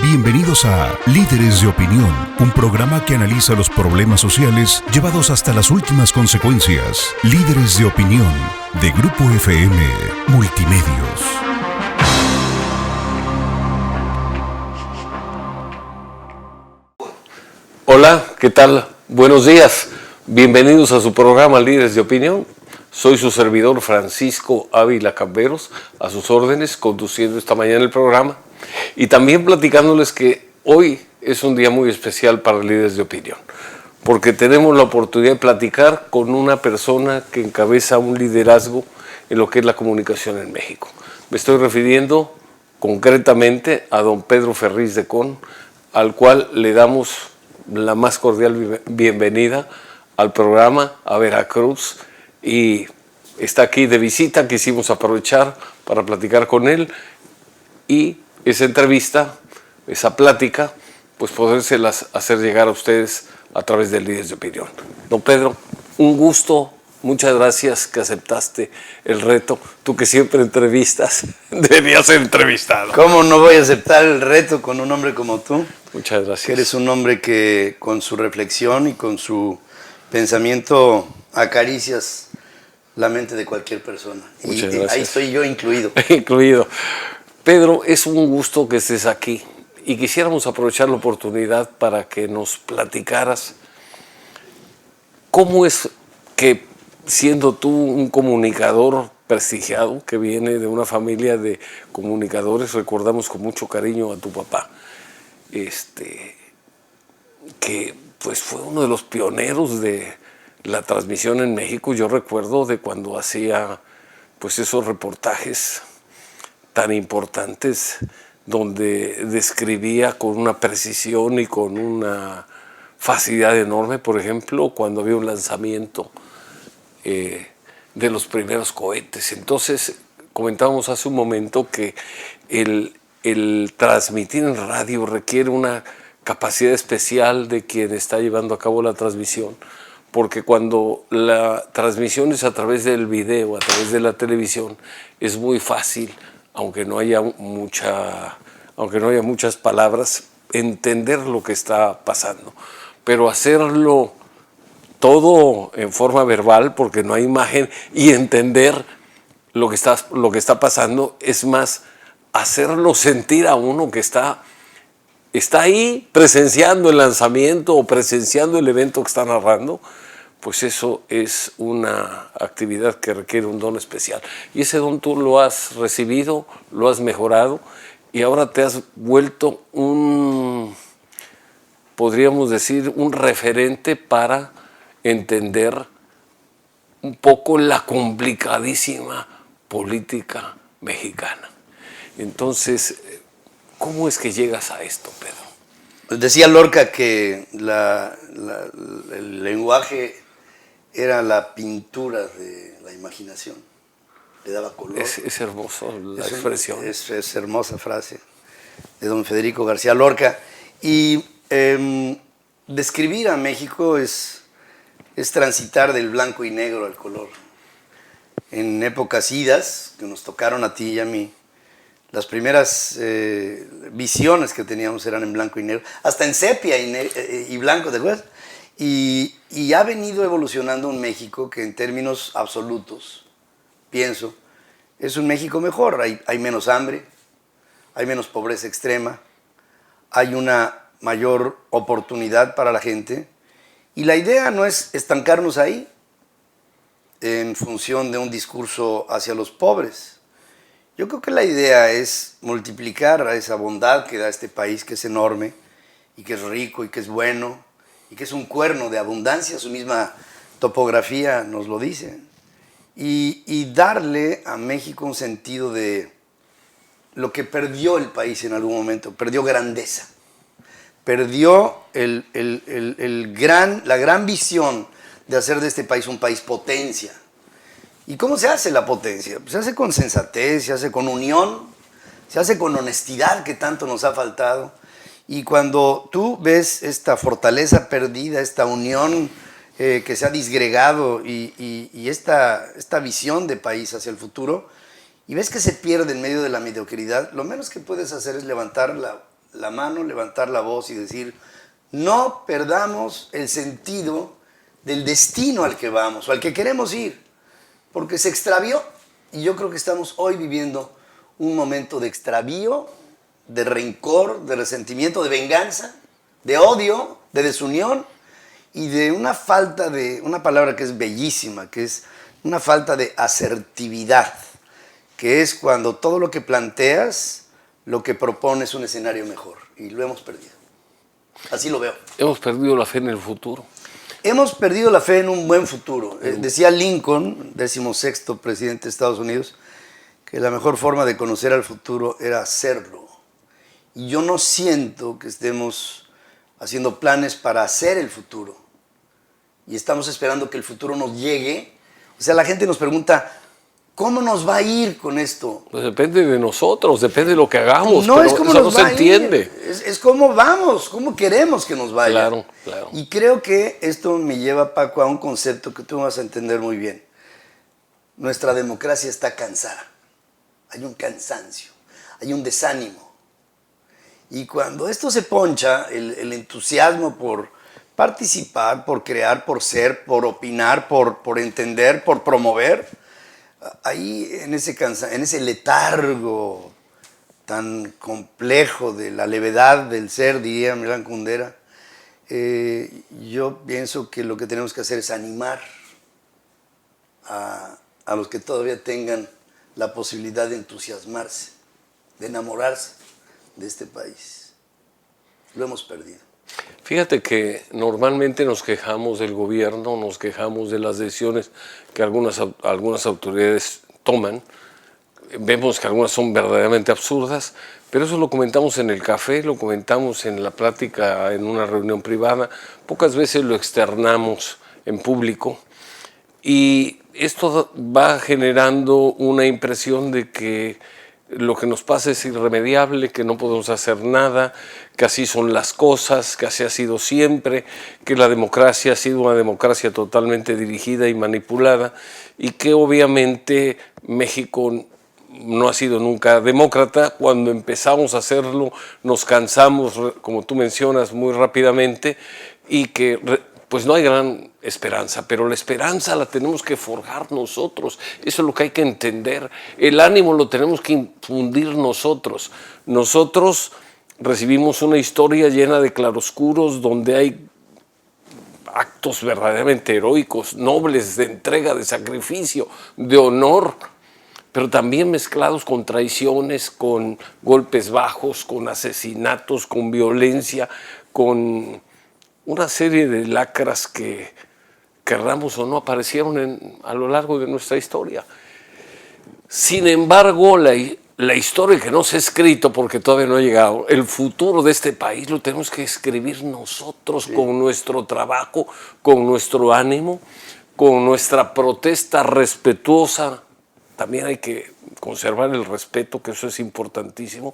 Bienvenidos a Líderes de Opinión, un programa que analiza los problemas sociales llevados hasta las últimas consecuencias. Líderes de Opinión, de Grupo FM Multimedios. Hola, ¿qué tal? Buenos días. Bienvenidos a su programa Líderes de Opinión. Soy su servidor Francisco Ávila Camberos, a sus órdenes, conduciendo esta mañana el programa. Y también platicándoles que hoy es un día muy especial para Líderes de Opinión, porque tenemos la oportunidad de platicar con una persona que encabeza un liderazgo en lo que es la comunicación en México. Me estoy refiriendo concretamente a don Pedro Ferriz de Con, al cual le damos la más cordial bienvenida al programa, a Veracruz, y está aquí de visita. Quisimos aprovechar para platicar con él y esa entrevista, esa plática, pues podérselas hacer llegar a ustedes a través de Líderes de Opinión. Don Pedro, un gusto, muchas gracias que aceptaste el reto. Tú que siempre entrevistas, deberías ser entrevistado. ¿Cómo no voy a aceptar el reto con un hombre como tú? Muchas gracias. Que eres un hombre que con su reflexión y con su pensamiento acaricias la mente de cualquier persona. Muchas gracias. Ahí estoy yo incluido. Incluido. Pedro, es un gusto que estés aquí y quisiéramos aprovechar la oportunidad para que nos platicaras cómo es que, siendo tú un comunicador prestigiado, que viene de una familia de comunicadores, recordamos con mucho cariño a tu papá, que pues fue uno de los pioneros de la transmisión en México. Yo recuerdo de cuando hacía pues esos reportajes tan importantes donde describía con una precisión y con una facilidad enorme, por ejemplo, cuando había un lanzamiento de los primeros cohetes. Entonces, comentábamos hace un momento que el transmitir en radio requiere una capacidad especial de quien está llevando a cabo la transmisión, porque cuando la transmisión es a través del video, a través de la televisión, es muy fácil, aunque no haya muchas palabras, entender lo que está pasando. Pero hacerlo todo en forma verbal, porque no hay imagen, y entender lo que está pasando, es más hacerlo sentir a uno que está ahí presenciando el lanzamiento o presenciando el evento que está narrando. Pues eso es una actividad que requiere un don especial. Y ese don tú lo has recibido, lo has mejorado, y ahora te has vuelto podríamos decir, un referente para entender un poco la complicadísima política mexicana. Entonces, ¿cómo es que llegas a esto, Pedro? Decía Lorca que el lenguaje era la pintura de la imaginación, le daba color. Es hermoso la expresión. Es hermosa frase de don Federico García Lorca. Y describir a México es transitar del blanco y negro al color. En épocas idas, que nos tocaron a ti y a mí, las primeras visiones que teníamos eran en blanco y negro, hasta en sepia y blanco, ¿te acuerdas? Y ha venido evolucionando un México que en términos absolutos, pienso, es un México mejor. Hay menos hambre, hay menos pobreza extrema, hay una mayor oportunidad para la gente. Y la idea no es estancarnos ahí en función de un discurso hacia los pobres. Yo creo que la idea es multiplicar a esa bondad que da este país, que es enorme y que es rico y que es bueno y que es un cuerno de abundancia, su misma topografía nos lo dice, y darle a México un sentido de lo que perdió el país en algún momento. Perdió grandeza, perdió la gran visión de hacer de este país un país potencia. ¿Y cómo se hace la potencia? Pues se hace con sensatez, se hace con unión, se hace con honestidad, que tanto nos ha faltado. Y cuando tú ves esta fortaleza perdida, esta unión que se ha disgregado y esta visión de país hacia el futuro, y ves que se pierde en medio de la mediocridad, lo menos que puedes hacer es levantar la mano, levantar la voz y decir, no perdamos el sentido del destino al que vamos o al que queremos ir, porque se extravió. Y yo creo que estamos hoy viviendo un momento de extravío, de rencor, de resentimiento, de venganza, de odio, de desunión y de una falta de, una palabra que es bellísima, que es una falta de asertividad, que es cuando todo lo que planteas, lo que propones es un escenario mejor, y lo hemos perdido. Así lo veo. Hemos perdido la fe en el futuro. Hemos perdido la fe en un buen futuro. Decía Lincoln, 16º presidente de Estados Unidos, que la mejor forma de conocer al futuro era hacerlo. Y yo no siento que estemos haciendo planes para hacer el futuro. Y estamos esperando que el futuro nos llegue. O sea, la gente nos pregunta, ¿cómo nos va a ir con esto? Pues depende de nosotros, depende de lo que hagamos. No pero es cómo eso nos no va se a ir, entiende. es cómo vamos, cómo queremos que nos vaya. Claro, claro. Y creo que esto me lleva, Paco, a un concepto que tú vas a entender muy bien. Nuestra democracia está cansada. Hay un cansancio, hay un desánimo. Y cuando esto se poncha, el entusiasmo por participar, por crear, por ser, por opinar, por entender, por promover, ahí en ese letargo tan complejo de la levedad del ser, diría Milán Kundera, yo pienso que lo que tenemos que hacer es animar a los que todavía tengan la posibilidad de entusiasmarse, de enamorarse de este país. Lo hemos perdido. Fíjate que normalmente nos quejamos del gobierno, nos quejamos de las decisiones que algunas autoridades toman. Vemos que algunas son verdaderamente absurdas, pero eso lo comentamos en el café, lo comentamos en la plática, en una reunión privada. Pocas veces lo externamos en público. Y esto va generando una impresión de que lo que nos pasa es irremediable, que no podemos hacer nada, que así son las cosas, que así ha sido siempre, que la democracia ha sido una democracia totalmente dirigida y manipulada y que obviamente México no ha sido nunca demócrata. Cuando empezamos a hacerlo nos cansamos, como tú mencionas, muy rápidamente y que pues no hay gran esperanza, pero la esperanza la tenemos que forjar nosotros. Eso es lo que hay que entender. El ánimo lo tenemos que infundir nosotros. Nosotros recibimos una historia llena de claroscuros donde hay actos verdaderamente heroicos, nobles, de entrega, de sacrificio, de honor, pero también mezclados con traiciones, con golpes bajos, con asesinatos, con violencia, con una serie de lacras que, querramos o no, aparecieron a lo largo de nuestra historia. Sin embargo, la historia que no se ha escrito, porque todavía no ha llegado, el futuro de este país lo tenemos que escribir nosotros, sí, con nuestro trabajo, con nuestro ánimo, con nuestra protesta respetuosa. También hay que conservar el respeto, que eso es importantísimo.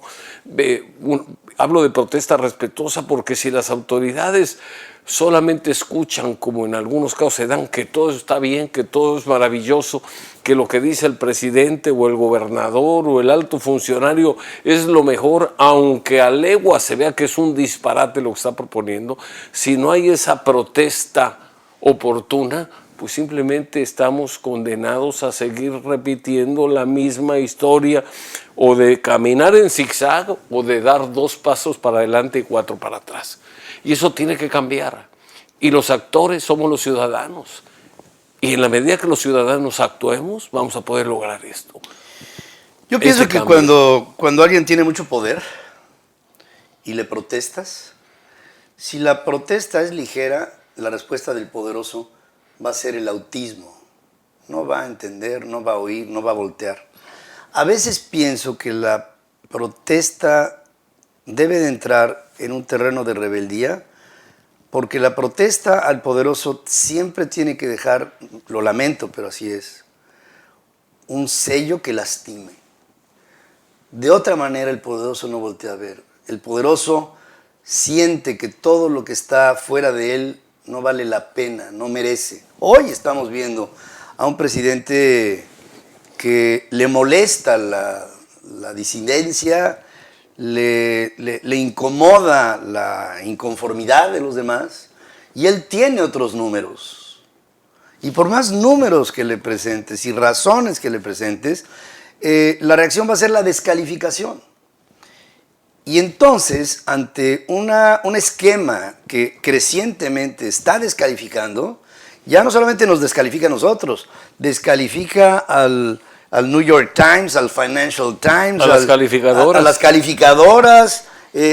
Hablo de protesta respetuosa porque si las autoridades solamente escuchan, como en algunos casos se dan, que todo está bien, que todo es maravilloso, que lo que dice el presidente o el gobernador o el alto funcionario es lo mejor, aunque a legua se vea que es un disparate lo que está proponiendo, si no hay esa protesta oportuna, pues simplemente estamos condenados a seguir repitiendo la misma historia, o de caminar en zigzag o de dar 2 pasos para adelante y 4 para atrás. Y eso tiene que cambiar. Y los actores somos los ciudadanos. Y en la medida que los ciudadanos actuemos, vamos a poder lograr esto. Yo pienso que cuando alguien tiene mucho poder y le protestas, si la protesta es ligera, la respuesta del poderoso va a ser el autismo. No va a entender, no va a oír, no va a voltear. A veces pienso que la protesta debe de entrar en un terreno de rebeldía, porque la protesta al poderoso siempre tiene que dejar, lo lamento, pero así es, un sello que lastime. De otra manera el poderoso no voltea a ver. El poderoso siente que todo lo que está fuera de él no vale la pena, no merece. Hoy estamos viendo a un presidente que le molesta la disidencia, le incomoda la inconformidad de los demás y él tiene otros números. Y por más números que le presentes y razones que le presentes, la reacción va a ser la descalificación. Y entonces, ante un esquema que crecientemente está descalificando, ya no solamente nos descalifica a nosotros, descalifica al New York Times, al Financial Times, a las calificadoras, a las calificadoras,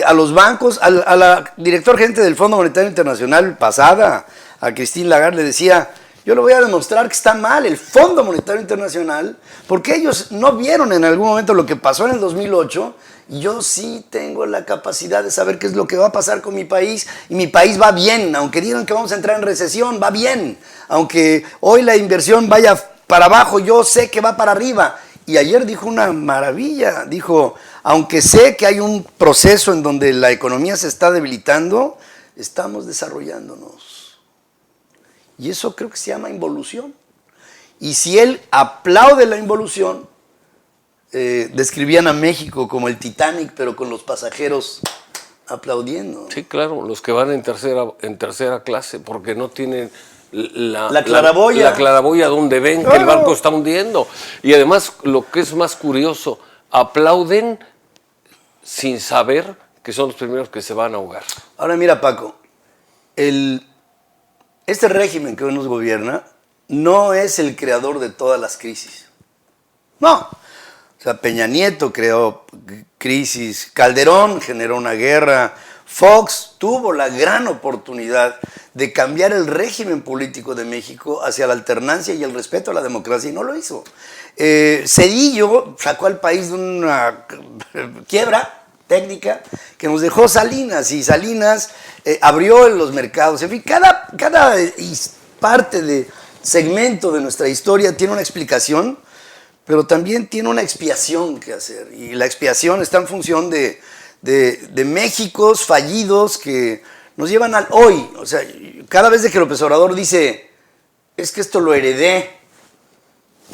a los bancos, a la director gerente del Fondo Monetario Internacional pasada, a Christine Lagarde, le decía: yo le voy a demostrar que está mal el Fondo Monetario Internacional, porque ellos no vieron en algún momento lo que pasó en el 2008, y yo sí tengo la capacidad de saber qué es lo que va a pasar con mi país, y mi país va bien, aunque digan que vamos a entrar en recesión, va bien, aunque hoy la inversión vaya para abajo, yo sé que va para arriba. Y ayer dijo una maravilla, dijo: aunque sé que hay un proceso en donde la economía se está debilitando, estamos desarrollándonos. Y eso creo que se llama involución. Y si él aplaude la involución, describían a México como el Titanic, pero con los pasajeros aplaudiendo. Sí, claro, los que van en tercera clase, porque no tienen la claraboya. La claraboya donde ven que el barco está hundiendo. Y además, lo que es más curioso, aplauden sin saber que son los primeros que se van a ahogar. Ahora mira, Paco, este régimen que hoy nos gobierna no es el creador de todas las crisis. No. O sea, Peña Nieto creó crisis, Calderón generó una guerra, Fox tuvo la gran oportunidad de cambiar el régimen político de México hacia la alternancia y el respeto a la democracia y no lo hizo. Cedillo sacó al país de una quiebra técnica que nos dejó Salinas, y Salinas abrió los mercados. En fin, cada parte de segmento de nuestra historia tiene una explicación, pero también tiene una expiación que hacer, y la expiación está en función de Méxicos fallidos que nos llevan al hoy. O sea, cada vez que López Obrador dice: es que esto lo heredé,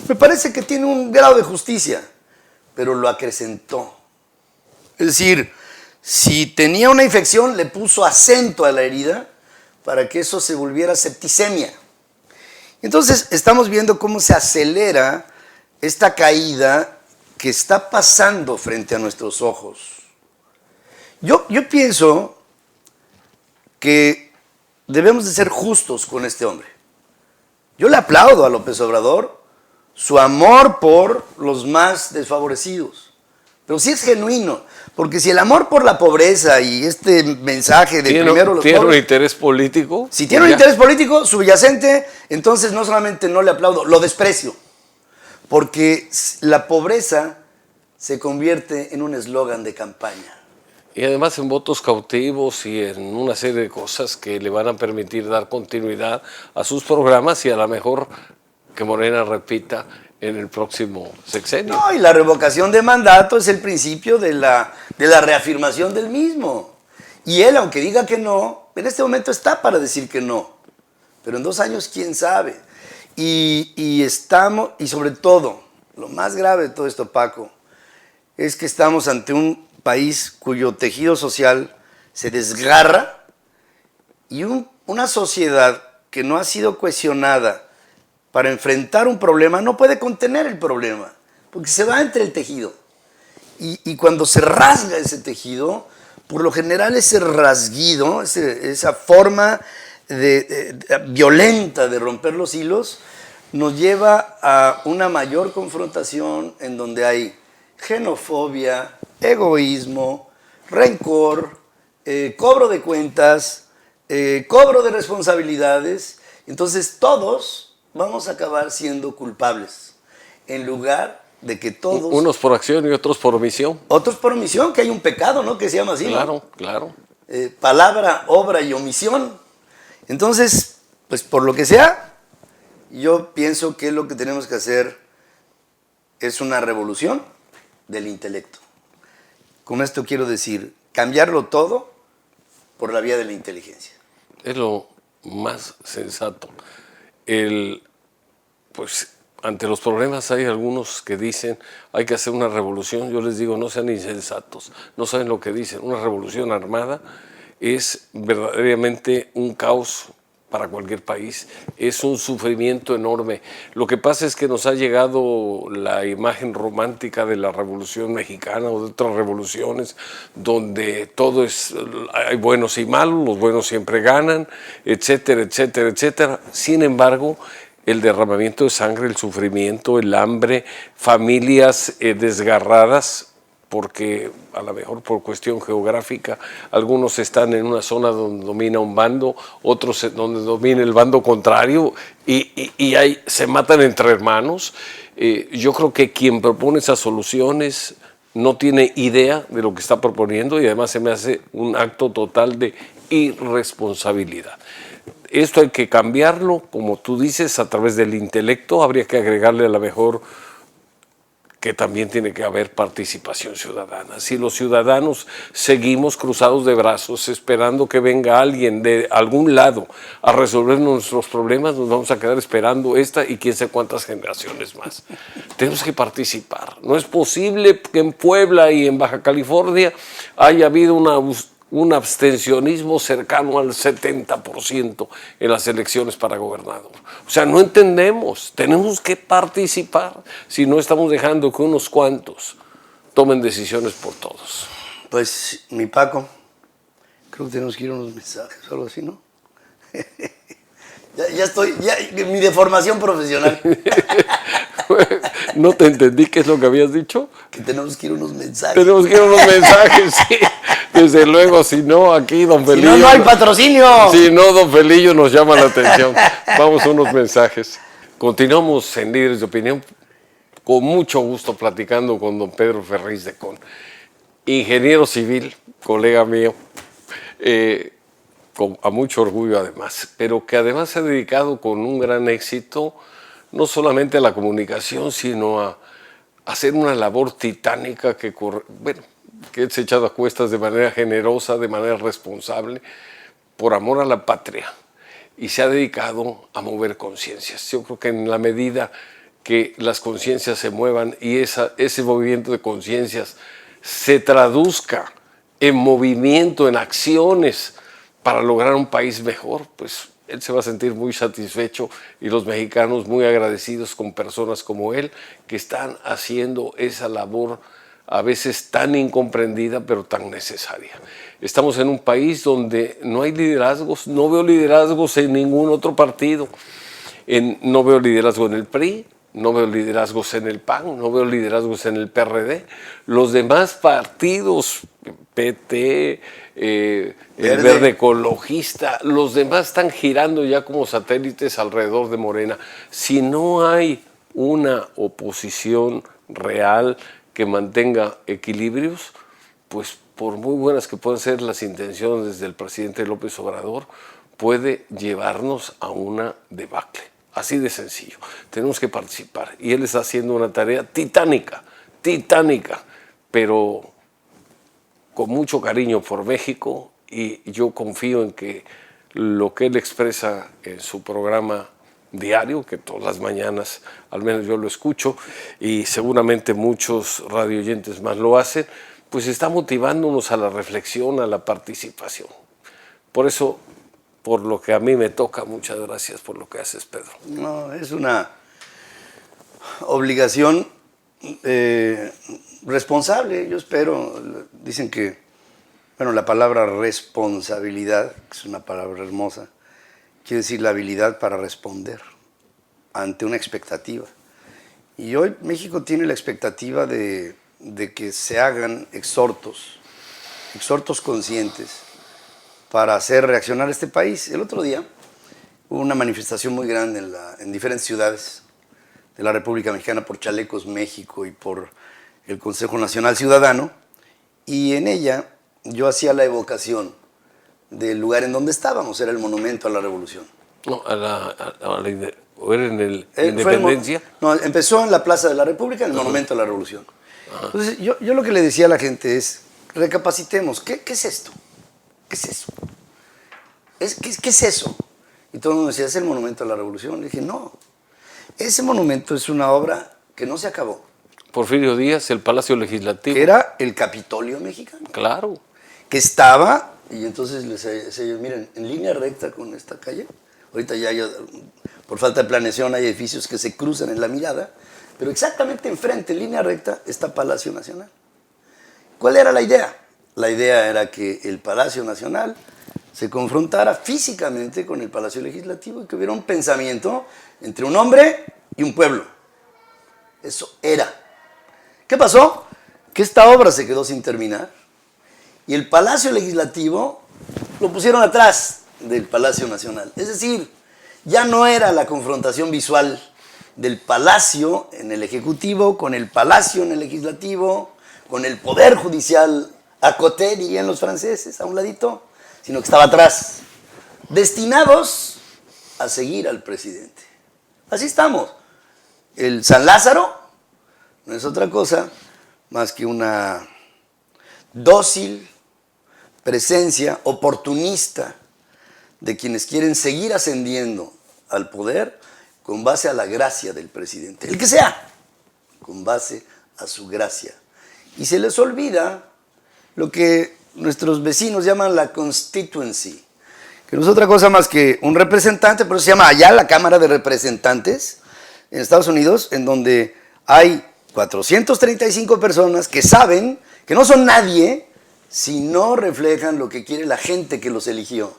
me parece que tiene un grado de justicia, pero lo acrecentó. Es decir, si tenía una infección, le puso acento a la herida para que eso se volviera septicemia. Entonces estamos viendo cómo se acelera esta caída que está pasando frente a nuestros ojos. Yo pienso que debemos de ser justos con este hombre. Yo le aplaudo a López Obrador su amor por los más desfavorecidos, pero sí es genuino, porque si el amor por la pobreza y este mensaje de primero los ¿tiene pobres, un interés político? Si tiene un interés político subyacente, entonces no solamente no le aplaudo, lo desprecio. Porque la pobreza se convierte en un eslogan de campaña. Y además en votos cautivos y en una serie de cosas que le van a permitir dar continuidad a sus programas y a lo mejor que Morena repita en el próximo sexenio. No, y la revocación de mandato es el principio de la reafirmación del mismo. Y él, aunque diga que no, en este momento está para decir que no. Pero en 2 años, quién sabe. Y sobre todo, lo más grave de todo esto, Paco, es que estamos ante un país cuyo tejido social se desgarra y una sociedad que no ha sido cohesionada para enfrentar un problema no puede contener el problema, porque se va entre el tejido. Y cuando se rasga ese tejido, por lo general ese rasguido, esa forma violenta de romper los hilos, nos lleva a una mayor confrontación en donde hay xenofobia, egoísmo, rencor, cobro de cuentas, cobro de responsabilidades. Entonces todos vamos a acabar siendo culpables, en lugar de que todos... Unos por acción y otros por omisión. Otros por omisión, que hay un pecado, ¿no?, que se llama así, claro, ¿no? Claro. Palabra, obra y omisión. Entonces, pues por lo que sea, yo pienso que lo que tenemos que hacer es una revolución del intelecto. Con esto quiero decir, cambiarlo todo por la vía de la inteligencia. Es lo más sensato. Pues ante los problemas hay algunos que dicen hay que hacer una revolución. Yo les digo, no sean insensatos, no saben lo que dicen. Una revolución armada es verdaderamente un caos para cualquier país, es un sufrimiento enorme. Lo que pasa es que nos ha llegado la imagen romántica de la Revolución Mexicana o de otras revoluciones, donde todo es, hay buenos y malos, los buenos siempre ganan, etcétera, etcétera, etcétera. Sin embargo, el derramamiento de sangre, el sufrimiento, el hambre, familias desgarradas, porque a lo mejor por cuestión geográfica, algunos están en una zona donde domina un bando, otros donde domina el bando contrario, y ahí se matan entre hermanos. Yo creo que quien propone esas soluciones no tiene idea de lo que está proponiendo, y además se me hace un acto total de irresponsabilidad. Esto hay que cambiarlo, como tú dices, a través del intelecto. Habría que agregarle a lo mejor que también tiene que haber participación ciudadana. Si los ciudadanos seguimos cruzados de brazos esperando que venga alguien de algún lado a resolver nuestros problemas, nos vamos a quedar esperando esta y quién sabe cuántas generaciones más. Tenemos que participar. No es posible que en Puebla y en Baja California haya habido un abstencionismo cercano al 70% en las elecciones para gobernador. O sea, no entendemos, tenemos que participar, si no estamos dejando que unos cuantos tomen decisiones por todos. Pues, mi Paco, creo que tenemos que ir a unos mensajes o algo así, ¿no? ya estoy, mi deformación profesional. No te entendí, ¿qué es lo que habías dicho? Que tenemos que ir a unos mensajes. Tenemos que ir a unos mensajes, sí. Desde luego, si no, aquí don Felillo... Si no, no hay patrocinio. Si no, don Felillo nos llama la atención. Vamos a unos mensajes. Continuamos en Líderes de Opinión, con mucho gusto platicando con don Pedro Ferriz de Con, ingeniero civil, colega mío, a mucho orgullo además, pero que además se ha dedicado con un gran éxito no solamente a la comunicación, sino a hacer una labor titánica que él se ha echado a cuestas de manera generosa, de manera responsable, por amor a la patria, y se ha dedicado a mover conciencias. Yo creo que en la medida que las conciencias se muevan y ese movimiento de conciencias se traduzca en movimiento, en acciones para lograr un país mejor, pues él se va a sentir muy satisfecho y los mexicanos muy agradecidos con personas como él que están haciendo esa labor a veces tan incomprendida pero tan necesaria. Estamos en un país donde no hay liderazgos, no veo liderazgos en ningún otro partido, no veo liderazgo en el PRI, no veo liderazgos en el PAN, no veo liderazgos en el PRD. Los demás partidos, PT, el Verde Ecologista, los demás están girando ya como satélites alrededor de Morena. Si no hay una oposición real que mantenga equilibrios, pues por muy buenas que puedan ser las intenciones del presidente López Obrador, puede llevarnos a una debacle. Así de sencillo. Tenemos que participar. Y él está haciendo una tarea titánica, pero con mucho cariño por México, y yo confío en que lo que él expresa en su programa diario, que todas las mañanas al menos yo lo escucho, y seguramente muchos radioyentes más lo hacen, pues está motivándonos a la reflexión, a la participación. Por eso, por lo que a mí me toca, muchas gracias por lo que haces, Pedro. No, es una obligación responsable, yo espero. Dicen que, bueno, la palabra responsabilidad, que es una palabra hermosa, quiere decir la habilidad para responder ante una expectativa. Y hoy México tiene la expectativa de que se hagan exhortos conscientes para hacer reaccionar a este país. El otro día hubo una manifestación muy grande en diferentes ciudades de la República Mexicana por Chalecos México y por el Consejo Nacional Ciudadano, y en ella yo hacía la evocación del lugar en donde estábamos, era el Monumento a la Revolución. No, ¿o era en el Independencia? No, empezó en la Plaza de la República, en el Monumento a la Revolución. Entonces, yo lo que le decía a la gente es, recapacitemos, ¿qué es esto? ¿Qué es eso? ¿Qué es eso? Y todo el mundo decía, ¿es el Monumento a la Revolución? Le dije, no, Ese monumento es una obra que no se acabó. Porfirio Díaz, el Palacio Legislativo. Que era el Capitolio mexicano. Claro. Que estaba, y entonces les decía, miren, en línea recta con esta calle, ahorita ya por falta de planeación hay edificios que se cruzan en la mirada, pero exactamente enfrente, en línea recta, está Palacio Nacional. ¿Cuál era la idea? La idea era que el Palacio Nacional se confrontara físicamente con el Palacio Legislativo y que hubiera un pensamiento entre un hombre y un pueblo. Eso era. ¿Qué pasó? Que esta obra se quedó sin terminar y el Palacio Legislativo lo pusieron atrás del Palacio Nacional. Es decir, ya no era la confrontación visual del Palacio en el Ejecutivo con el Palacio en el Legislativo, con el Poder Judicial à côté, dirían los franceses, a un ladito, sino que estaba atrás, destinados a seguir al presidente. Así estamos. El San Lázaro no es otra cosa más que una dócil presencia oportunista de quienes quieren seguir ascendiendo al poder con base a la gracia del presidente, el que sea, con base a su gracia. Y se les olvida lo que nuestros vecinos llaman la constituency, que no es otra cosa más que un representante, pero se llama allá la Cámara de Representantes en Estados Unidos, en donde hay 435 personas que saben que no son nadie si no reflejan lo que quiere la gente que los eligió.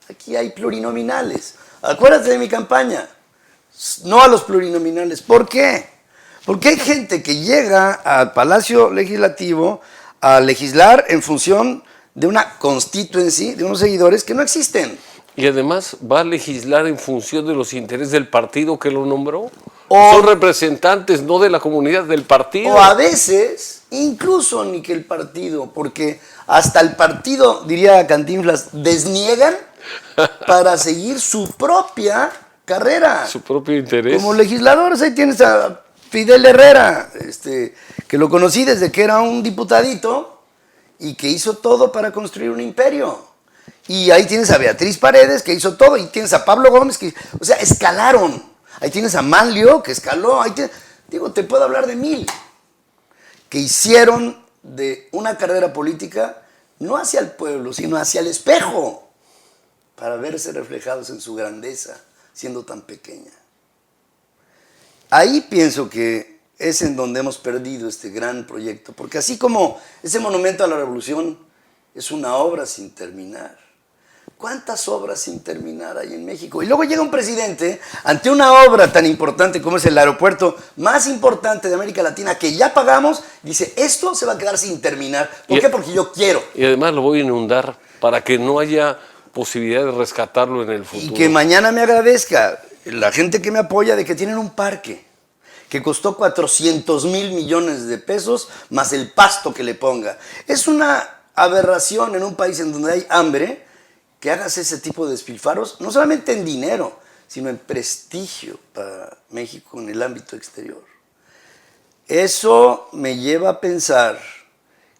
Aquí hay plurinominales. Acuérdate de mi campaña. No a los plurinominales. ¿Por qué? Porque hay gente que llega al Palacio Legislativo a legislar en función de una constituency, de unos seguidores que no existen. Y además va a legislar en función de los intereses del partido que lo nombró. Son representantes no de la comunidad, del partido. O a veces, incluso ni que el partido, porque hasta el partido, diría Cantinflas, desniegan para seguir su propia carrera. Su propio interés. Como legisladores, ahí tienes a Fidel Herrera, que lo conocí desde que era un diputadito y que hizo todo para construir un imperio. Y ahí tienes a Beatriz Paredes, que hizo todo, y tienes a Pablo Gómez, que, o sea, escalaron. Ahí tienes a Manlio, que escaló. Te puedo hablar de 1000 que hicieron de una carrera política no hacia el pueblo, sino hacia el espejo, para verse reflejados en su grandeza, siendo tan pequeña. Ahí pienso que es en donde hemos perdido este gran proyecto, porque así como ese monumento a la revolución es una obra sin terminar, ¿cuántas obras sin terminar hay en México? Y luego llega un presidente ante una obra tan importante como es el aeropuerto más importante de América Latina que ya pagamos, dice, esto se va a quedar sin terminar. ¿Por qué? Porque yo quiero. Y además lo voy a inundar para que no haya posibilidad de rescatarlo en el futuro. Y que mañana me agradezca la gente que me apoya de que tienen un parque que costó 400,000 millones de pesos más el pasto que le ponga. Es una aberración en un país en donde hay hambre que hagas ese tipo de despilfarros, no solamente en dinero, sino en prestigio para México en el ámbito exterior. Eso me lleva a pensar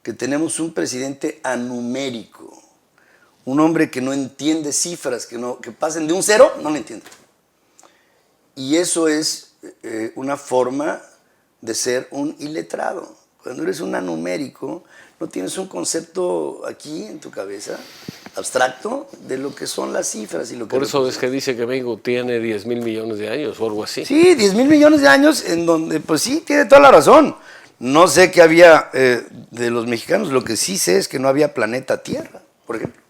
que tenemos un presidente anumérico, un hombre que no entiende cifras, que pasen de un 0, no lo entiende. Y eso es una forma de ser un iletrado. Cuando eres un anumérico, no tienes un concepto aquí en tu cabeza abstracto de lo que son las cifras y lo que... Por eso es que dice que México tiene 10,000 millones de años o algo así. Sí, 10,000 millones de años en donde, pues sí, tiene toda la razón. No sé qué había de los mexicanos, lo que sí sé es que no había planeta Tierra, por ejemplo.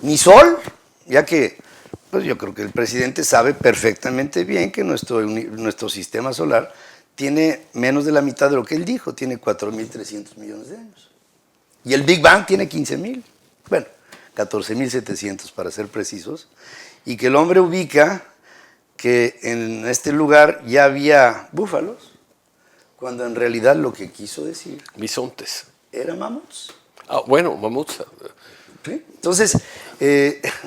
Ni Sol, ya que pues yo creo que el presidente sabe perfectamente bien que nuestro sistema solar tiene menos de la mitad de lo que él dijo, tiene 4,300 millones de años. Y el Big Bang tiene 15,000, bueno, 14,700 para ser precisos, y que el hombre ubica que en este lugar ya había búfalos, cuando en realidad lo que quiso decir... Bisontes. Era mamuts. Ah, bueno, mamuts. ¿Sí? Entonces,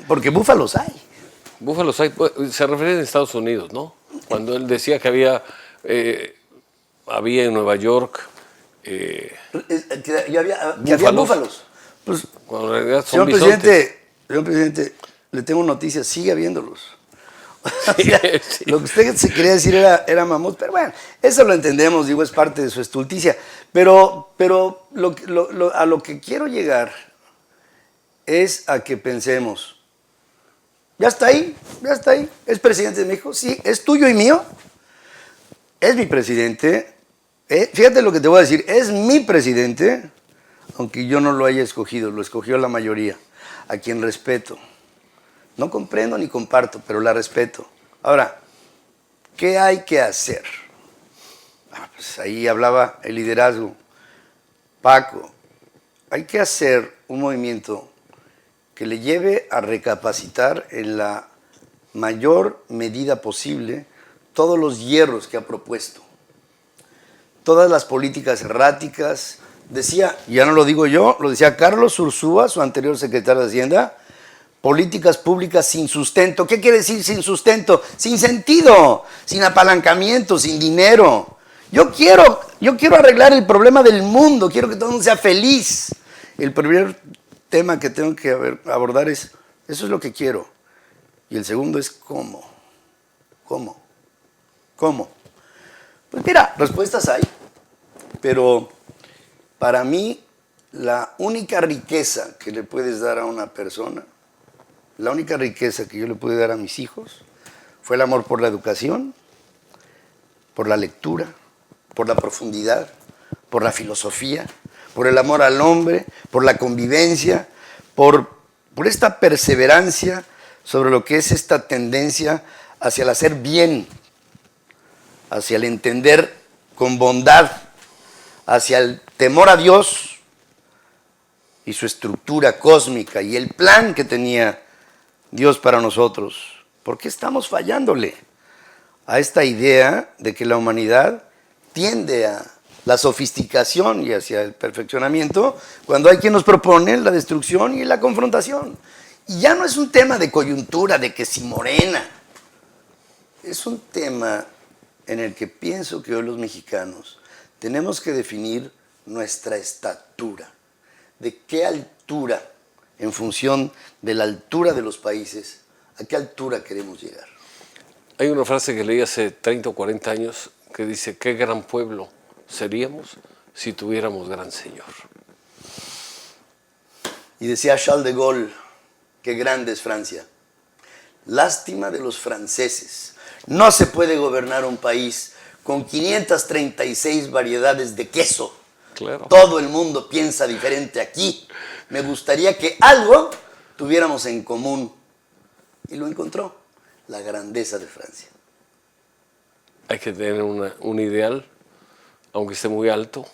porque búfalos hay. Búfalos hay, se refiere a Estados Unidos, ¿no? Cuando él decía que había en Nueva York... que había búfalos. Pues, cuando en realidad son señor bisontes. presidente, le tengo noticias, sigue habiéndolos. O sea, Sí. lo que usted se quería decir era mamut, pero bueno, eso lo entendemos, digo, es parte de su estulticia. Pero a lo que quiero llegar es a que pensemos, ya está ahí, es presidente de México, sí, es tuyo y mío, es mi presidente, fíjate lo que te voy a decir, es mi presidente, aunque yo no lo haya escogido, lo escogió la mayoría, a quien respeto. No comprendo ni comparto, pero la respeto. Ahora, ¿qué hay que hacer? Pues ahí hablaba el liderazgo. Paco, hay que hacer un movimiento que le lleve a recapacitar en la mayor medida posible todos los hierros que ha propuesto. Todas las políticas erráticas. Decía, ya no lo digo yo, lo decía Carlos Ursúa, su anterior secretario de Hacienda, políticas públicas sin sustento. ¿Qué quiere decir sin sustento? Sin sentido, sin apalancamiento, sin dinero. Yo quiero arreglar el problema del mundo, quiero que todo el mundo sea feliz. El primer tema que tengo que abordar es, eso es lo que quiero. Y el segundo es ¿cómo? ¿Cómo? ¿Cómo? Pues mira, respuestas hay, pero para mí la única riqueza que le puedes dar a una persona, la única riqueza que yo le pude dar a mis hijos fue el amor por la educación, por la lectura, por la profundidad, por la filosofía, por el amor al hombre, por la convivencia, por esta perseverancia sobre lo que es esta tendencia hacia el hacer bien, hacia el entender con bondad, hacia el temor a Dios y su estructura cósmica y el plan que tenía Dios para nosotros. ¿Por qué estamos fallándole a esta idea de que la humanidad tiende a la sofisticación y hacia el perfeccionamiento cuando hay quien nos propone la destrucción y la confrontación? Y ya no es un tema de coyuntura, de que si Morena. Es un tema en el que pienso que hoy los mexicanos tenemos que definir nuestra estatura. ¿De qué altura, en función de la altura de los países, a qué altura queremos llegar? Hay una frase que leí hace 30 o 40 años que dice, qué gran pueblo seríamos si tuviéramos gran señor. Y decía Charles de Gaulle, qué grande es Francia. Lástima de los franceses. No se puede gobernar un país con 536 variedades de queso. Claro. Todo el mundo piensa diferente aquí. Me gustaría que algo tuviéramos en común. Y lo encontró, la grandeza de Francia. Hay que tener un ideal, aunque esté muy alto.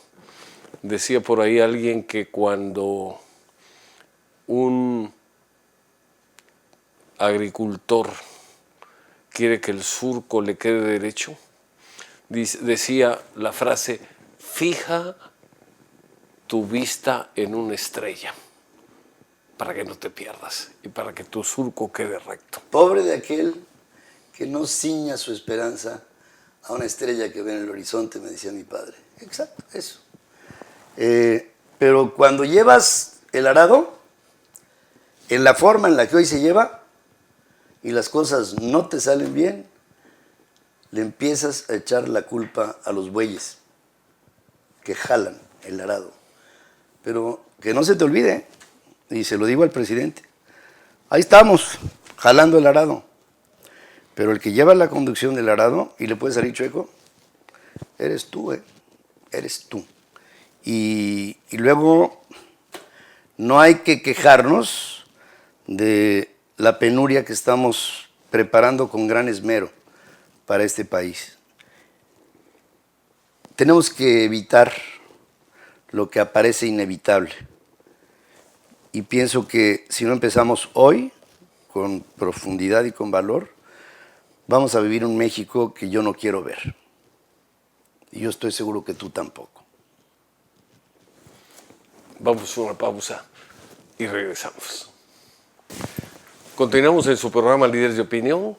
Decía por ahí alguien que cuando un agricultor quiere que el surco le quede derecho, decía la frase, fija tu vista en una estrella para que no te pierdas y para que tu surco quede recto. Pobre de aquel que no ciña su esperanza a una estrella que ve en el horizonte, me decía mi padre. Exacto, eso. Pero cuando llevas el arado, en la forma en la que hoy se lleva, y las cosas no te salen bien, le empiezas a echar la culpa a los bueyes que jalan el arado. Pero que no se te olvide, y se lo digo al presidente, ahí estamos, jalando el arado. Pero el que lleva la conducción del arado, y le puede salir chueco, eres tú, eres tú. Y luego no hay que quejarnos de la penuria que estamos preparando con gran esmero para este país. Tenemos que evitar lo que aparece inevitable. Y pienso que si no empezamos hoy, con profundidad y con valor, vamos a vivir un México que yo no quiero ver. Y yo estoy seguro que tú tampoco. Vamos a una pausa y regresamos. Continuamos en su programa Líderes de Opinión.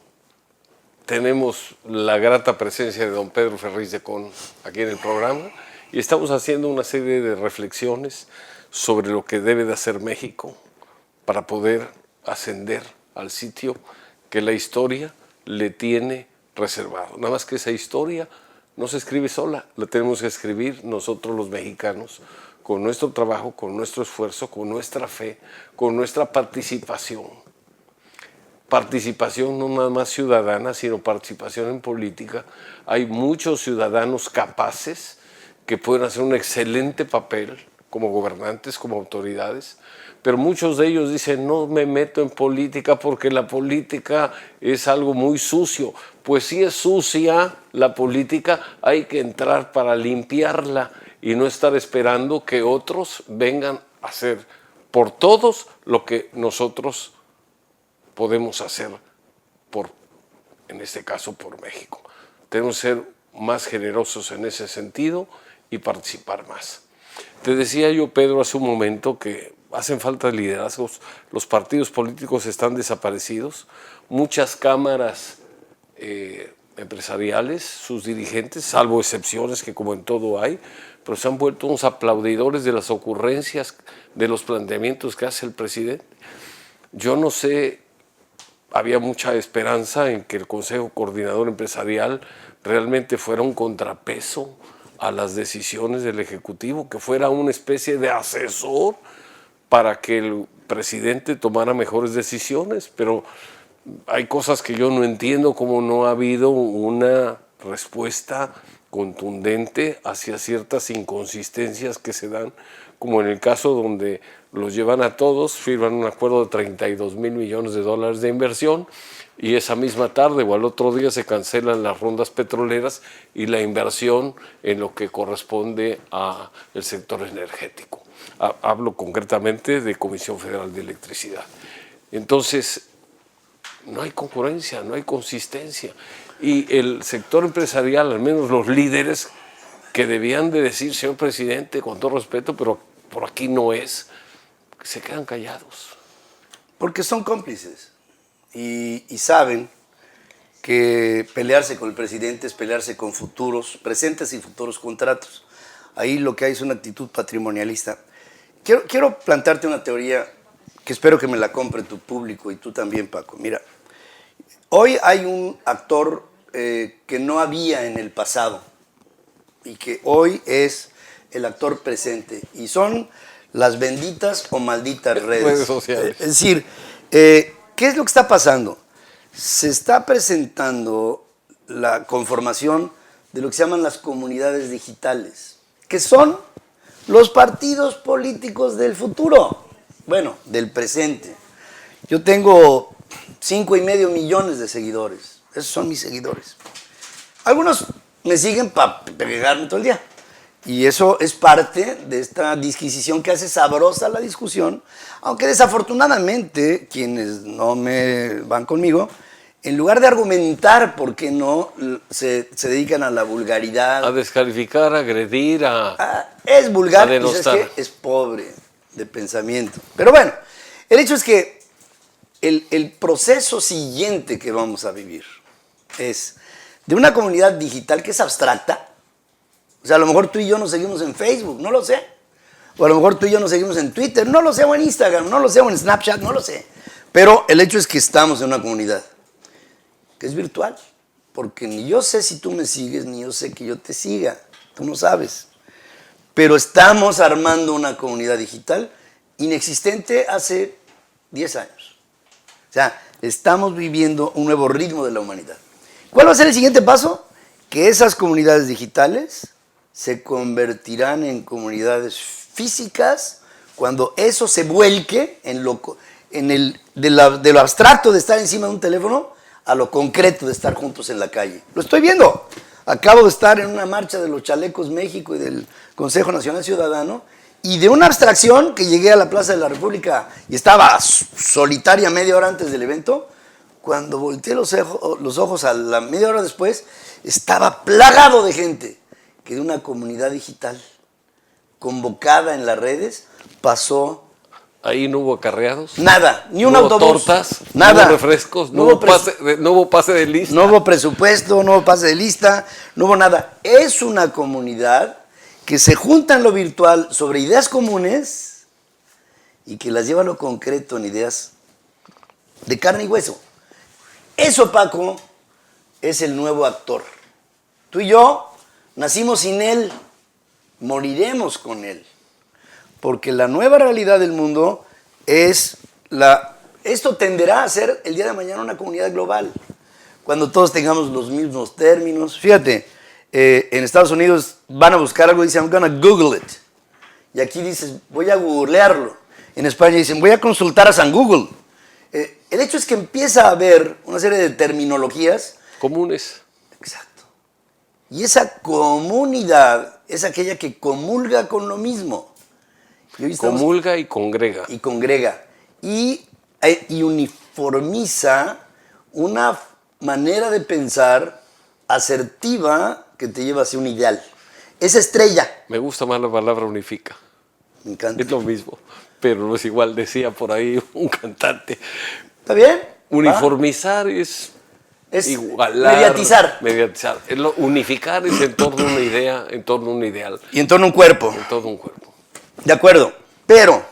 Tenemos la grata presencia de don Pedro Ferriz de Con aquí en el programa y estamos haciendo una serie de reflexiones sobre lo que debe de hacer México para poder ascender al sitio que la historia le tiene reservado. Nada más que esa historia no se escribe sola, la tenemos que escribir nosotros los mexicanos, con nuestro trabajo, con nuestro esfuerzo, con nuestra fe, con nuestra participación. Participación no nada más ciudadana, sino participación en política. Hay muchos ciudadanos capaces que pueden hacer un excelente papel como gobernantes, como autoridades, pero muchos de ellos dicen, no me meto en política porque la política es algo muy sucio. Pues si es sucia la política, hay que entrar para limpiarla y no estar esperando que otros vengan a hacer por todos lo que nosotros podemos hacer en este caso, por México. Tenemos que ser más generosos en ese sentido y participar más. Te decía yo, Pedro, hace un momento que hacen falta liderazgos, los partidos políticos están desaparecidos, muchas cámaras empresariales, sus dirigentes, salvo excepciones que como en todo hay, pero se han vuelto unos aplaudidores de las ocurrencias, de los planteamientos que hace el presidente. Yo no sé, había mucha esperanza en que el Consejo Coordinador Empresarial realmente fuera un contrapeso a las decisiones del Ejecutivo, que fuera una especie de asesor para que el presidente tomara mejores decisiones, pero hay cosas que yo no entiendo, como no ha habido una respuesta contundente hacia ciertas inconsistencias que se dan, como en el caso donde los llevan a todos, firman un acuerdo de 32 mil millones de dólares de inversión y esa misma tarde o al otro día se cancelan las rondas petroleras y la inversión en lo que corresponde al sector energético. Hablo concretamente de Comisión Federal de Electricidad. Entonces, no hay concurrencia, no hay consistencia. Y el sector empresarial, al menos los líderes, que debían de decir, señor presidente, con todo respeto, pero por aquí no es, se quedan callados. Porque son cómplices y saben que pelearse con el presidente es pelearse con futuros, presentes y futuros contratos. Ahí lo que hay es una actitud patrimonialista. Quiero plantearte una teoría que espero que me la compre tu público y tú también, Paco. Mira, hoy hay un actor que no había en el pasado y que hoy es el actor presente y son las benditas o malditas redes sociales. Es decir, ¿qué es lo que está pasando? Se está presentando la conformación de lo que se llaman las comunidades digitales, que son los partidos políticos del futuro, bueno, del presente. Yo tengo 5.5 millones de seguidores, esos son mis seguidores. Algunos me siguen para pegarme todo el día. Y eso es parte de esta disquisición que hace sabrosa la discusión, aunque desafortunadamente quienes no me van conmigo, en lugar de argumentar por qué no, se dedican a la vulgaridad. A descalificar, a agredir, es vulgar a denostar. Y es que es pobre de pensamiento. Pero bueno, el hecho es que el proceso siguiente que vamos a vivir es de una comunidad digital que es abstracta. O sea, a lo mejor tú y yo nos seguimos en Facebook, no lo sé. O a lo mejor tú y yo nos seguimos en Twitter, no lo sé, o en Instagram, no lo sé, o en Snapchat, no lo sé. Pero el hecho es que estamos en una comunidad que es virtual. Porque ni yo sé si tú me sigues, ni yo sé que yo te siga. Tú no sabes. Pero estamos armando una comunidad digital inexistente hace 10 años. O sea, estamos viviendo un nuevo ritmo de la humanidad. ¿Cuál va a ser el siguiente paso? Que esas comunidades digitales se convertirán en comunidades físicas cuando eso se vuelque de lo abstracto de estar encima de un teléfono a lo concreto de estar juntos en la calle. Lo estoy viendo. Acabo de estar en una marcha de los Chalecos México y del Consejo Nacional Ciudadano y de una abstracción que llegué a la Plaza de la República y estaba solitaria media hora antes del evento. Cuando volteé los ojos a la media hora después, estaba plagado de gente que de una comunidad digital convocada en las redes pasó. Ahí no hubo acarreados. Nada, ni un no autobús. No hubo tortas, nada. No hubo refrescos, no hubo pase de lista. No hubo presupuesto, no hubo pase de lista, no hubo nada. Es una comunidad que se junta en lo virtual sobre ideas comunes y que las lleva a lo concreto en ideas de carne y hueso. Eso, Paco, es el nuevo actor. Tú y yo nacimos sin él, moriremos con él. Porque la nueva realidad del mundo es esto tenderá a ser el día de mañana una comunidad global. Cuando todos tengamos los mismos términos. Fíjate, en Estados Unidos van a buscar algo y dicen, I'm gonna Google it. Y aquí dices, voy a googlearlo. En España dicen, voy a consultar a San Google. El hecho es que empieza a haber una serie de terminologías comunes. Exacto. Y esa comunidad es aquella que comulga con lo mismo. Comulga y congrega. Y congrega. Y uniformiza una manera de pensar asertiva que te lleva hacia un ideal. Esa estrella. Me gusta más la palabra unifica. Me encanta. Es lo mismo, pero no es igual, decía por ahí un cantante. ¿Está bien? Uniformizar es igualar. Mediatizar. Unificar es en torno a una idea, en torno a un ideal. Y en torno a un cuerpo. En torno a un cuerpo. De acuerdo. Pero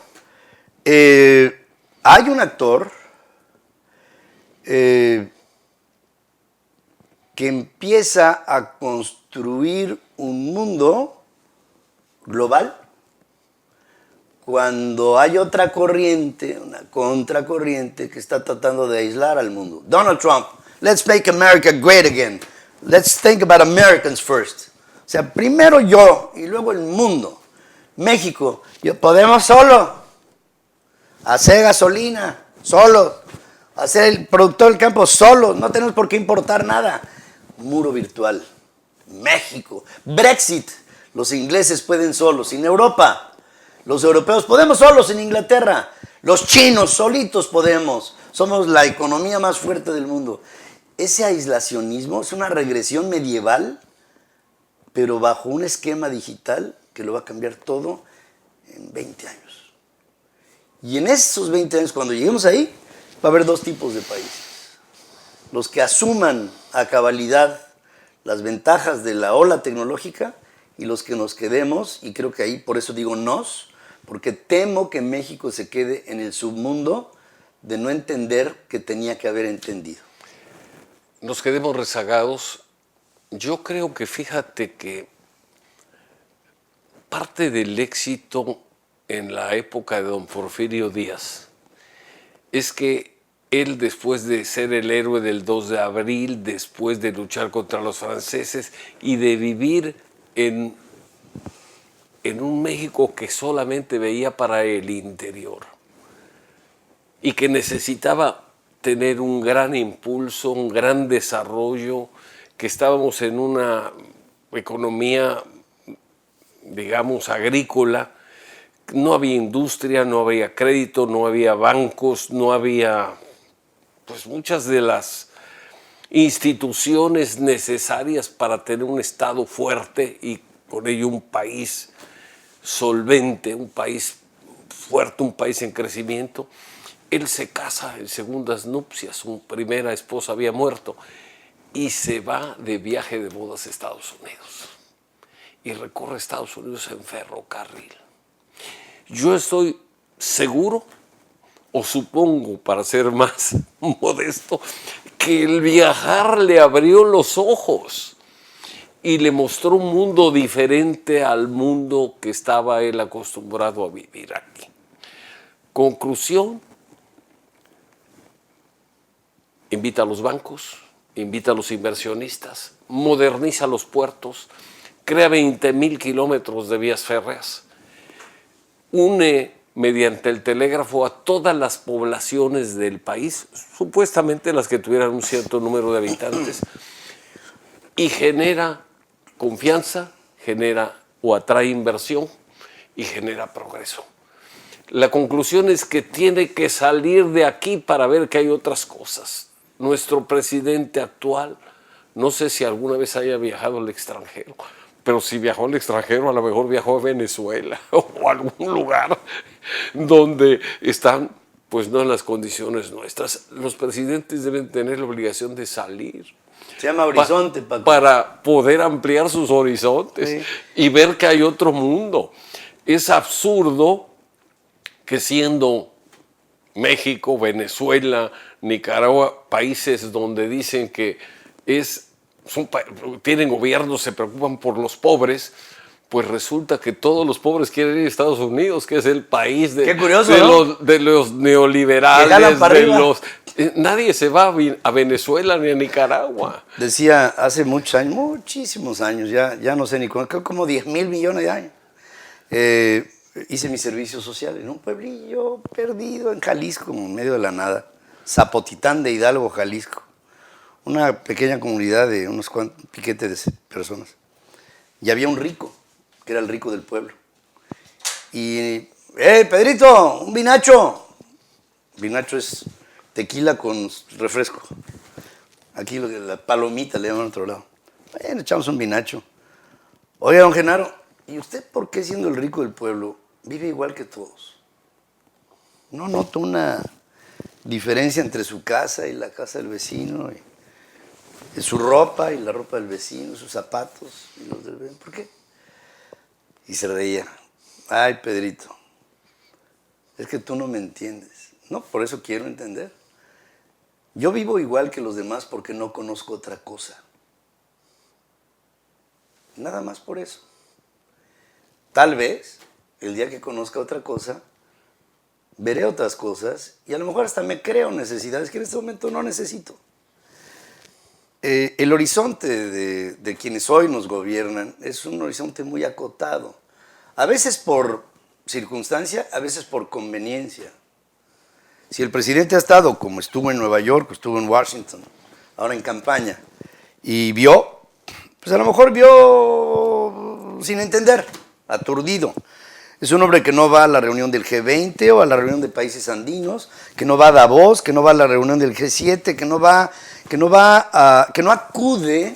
hay un actor que empieza a construir un mundo global cuando hay otra corriente, una contracorriente que está tratando de aislar al mundo. Donald Trump, let's make America great again. Let's think about Americans first. O sea, primero yo y luego el mundo. México, podemos solo hacer gasolina, solo, hacer el productor del campo solo, no tenemos por qué importar nada. Muro virtual. México, Brexit, los ingleses pueden solos, sin Europa. Los europeos podemos solos en Inglaterra. Los chinos solitos podemos. Somos la economía más fuerte del mundo. Ese aislacionismo es una regresión medieval, pero bajo un esquema digital que lo va a cambiar todo en 20 años. Y en esos 20 años, cuando lleguemos ahí, va a haber dos tipos de países. Los que asuman a cabalidad las ventajas de la ola tecnológica y los que nos quedemos, y creo que ahí por eso digo nos, porque temo que México se quede en el submundo de no entender que tenía que haber entendido. Nos quedemos rezagados. Yo creo que fíjate que parte del éxito en la época de don Porfirio Díaz es que él, después de ser el héroe del 2 de abril, después de luchar contra los franceses y de vivir en un México que solamente veía para el interior y que necesitaba tener un gran impulso, un gran desarrollo, que estábamos en una economía, digamos, agrícola, no había industria, no había crédito, no había bancos, no había pues muchas de las instituciones necesarias para tener un Estado fuerte y con ello un país solvente, un país fuerte, un país en crecimiento. Él se casa en segundas nupcias, su primera esposa había muerto y se va de viaje de bodas a Estados Unidos y recorre Estados Unidos en ferrocarril. Yo estoy seguro, o supongo, para ser más modesto, que el viajar le abrió los ojos y le mostró un mundo diferente al mundo que estaba él acostumbrado a vivir aquí. Conclusión: invita a los bancos, invita a los inversionistas, moderniza los puertos, crea 20,000 kilómetros de vías férreas, une mediante el telégrafo a todas las poblaciones del país, supuestamente las que tuvieran un cierto número de habitantes, y genera confianza, genera o atrae inversión y genera progreso. La conclusión es que tiene que salir de aquí para ver que hay otras cosas. Nuestro presidente actual, no sé si alguna vez haya viajado al extranjero, pero si viajó al extranjero, a lo mejor viajó a Venezuela o a algún lugar donde están, pues no en las condiciones nuestras. Los presidentes deben tener la obligación de salir. Se llama horizonte, Paco. Para poder ampliar sus horizontes, sí, y ver que hay otro mundo. Es absurdo que siendo México, Venezuela, Nicaragua, países donde dicen que tienen gobiernos, se preocupan por los pobres, pues resulta que todos los pobres quieren ir a Estados Unidos, que es el país Qué curioso, ¿no? de los Que neoliberales, jalan para arriba. nadie se va a Venezuela ni a Nicaragua. Decía hace muchos años, muchísimos años, ya no sé ni cuánto, creo como 10,000 millones de años. Hice mi servicio social en un pueblillo perdido en Jalisco, en medio de la nada. Zapotitán de Hidalgo, Jalisco. Una pequeña comunidad de unos cuantos piquetes de personas. Y había un rico, que era el rico del pueblo. Y, Pedrito, un vinacho. Vinacho es tequila con refresco. Aquí la palomita le llaman a otro lado. Bueno, echamos un vinacho. Oiga, don Genaro, ¿y usted por qué siendo el rico del pueblo vive igual que todos? No noto una diferencia entre su casa y la casa del vecino, y su ropa y la ropa del vecino, sus zapatos y los del vecino. ¿Por qué? Y se reía. Ay, Pedrito, es que tú no me entiendes. No, por eso quiero entender. Yo vivo igual que los demás porque no conozco otra cosa. Nada más por eso. Tal vez, el día que conozca otra cosa, veré otras cosas y a lo mejor hasta me creo necesidades que en este momento no necesito. El horizonte de quienes hoy nos gobiernan es un horizonte muy acotado. A veces por circunstancia, a veces por conveniencia. Si el presidente ha estado, como estuvo en Nueva York, estuvo en Washington, ahora en campaña, y vio, pues a lo mejor vio sin entender, aturdido. Es un hombre que no va a la reunión del G20 o a la reunión de países andinos, que no va a Davos, que no va a la reunión del G7, que no acude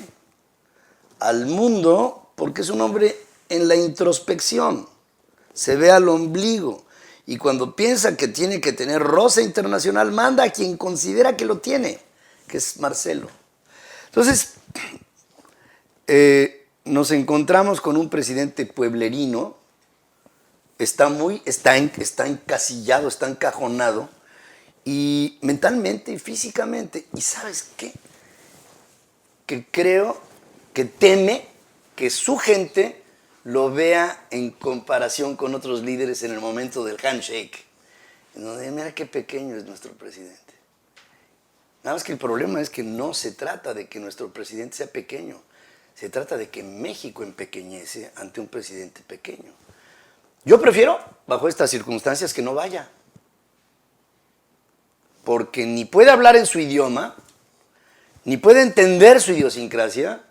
al mundo porque es un hombre en la introspección, se ve al ombligo y cuando piensa que tiene que tener roce internacional manda a quien considera que lo tiene, que es Marcelo. Entonces, nos encontramos con un presidente pueblerino. Está encasillado, está encajonado, y mentalmente y físicamente. ¿Y sabes qué? Que creo que teme que su gente lo vea en comparación con otros líderes en el momento del handshake. En donde, mira qué pequeño es nuestro presidente. Nada más que el problema es que no se trata de que nuestro presidente sea pequeño. Se trata de que México empequeñece ante un presidente pequeño. Yo prefiero, bajo estas circunstancias, que no vaya. Porque ni puede hablar en su idioma, ni puede entender su idiosincrasia,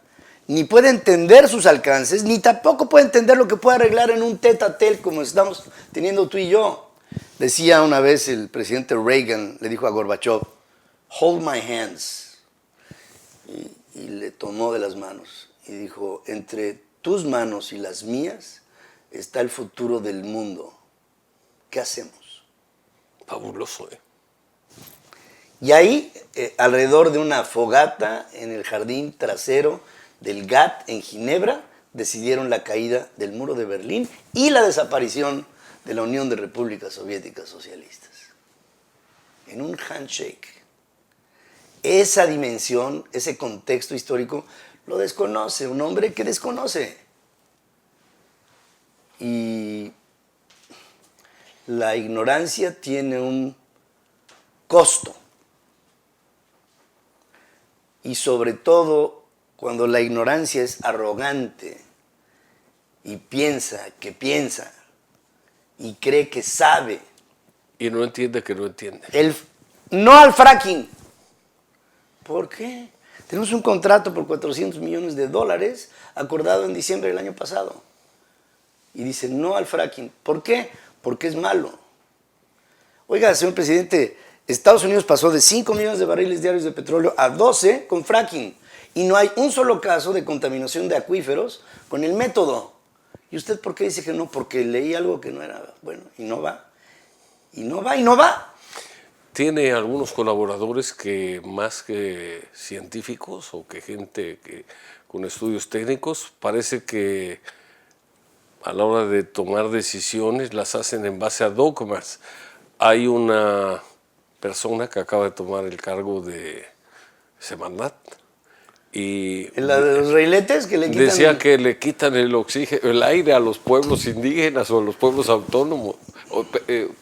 ni puede entender sus alcances, ni tampoco puede entender lo que puede arreglar en un tete-a-tete como estamos teniendo tú y yo. Decía una vez el presidente Reagan, le dijo a Gorbachev, hold my hands. Y le tomó de las manos y dijo, entre tus manos y las mías está el futuro del mundo. ¿Qué hacemos? Fabuloso, ¿eh? Y ahí, alrededor de una fogata en el jardín trasero del GATT en Ginebra, decidieron la caída del muro de Berlín y la desaparición de la Unión de Repúblicas Soviéticas Socialistas. En un handshake. Esa dimensión, ese contexto histórico, lo desconoce, un hombre que desconoce. Y la ignorancia tiene un costo. Y sobre todo, cuando la ignorancia es arrogante y piensa y cree que sabe. Y no entiende que no entiende. No al fracking. ¿Por qué? Tenemos un contrato por $400 millones acordado en diciembre del año pasado. Y dice no al fracking. ¿Por qué? Porque es malo. Oiga, señor presidente, Estados Unidos pasó de 5 millones de barriles diarios de petróleo a 12 con fracking. Y no hay un solo caso de contaminación de acuíferos con el método. ¿Y usted por qué dice que no? Porque leí algo que no era bueno y no va. Y no va y no va. Tiene algunos colaboradores que más que científicos o que gente con estudios técnicos, parece que a la hora de tomar decisiones las hacen en base a dogmas. Hay una persona que acaba de tomar el cargo de Semarnat Y En la de los reiletes que le quitan. decía que le quitan el oxígeno, el aire a los pueblos indígenas o a los pueblos autónomos,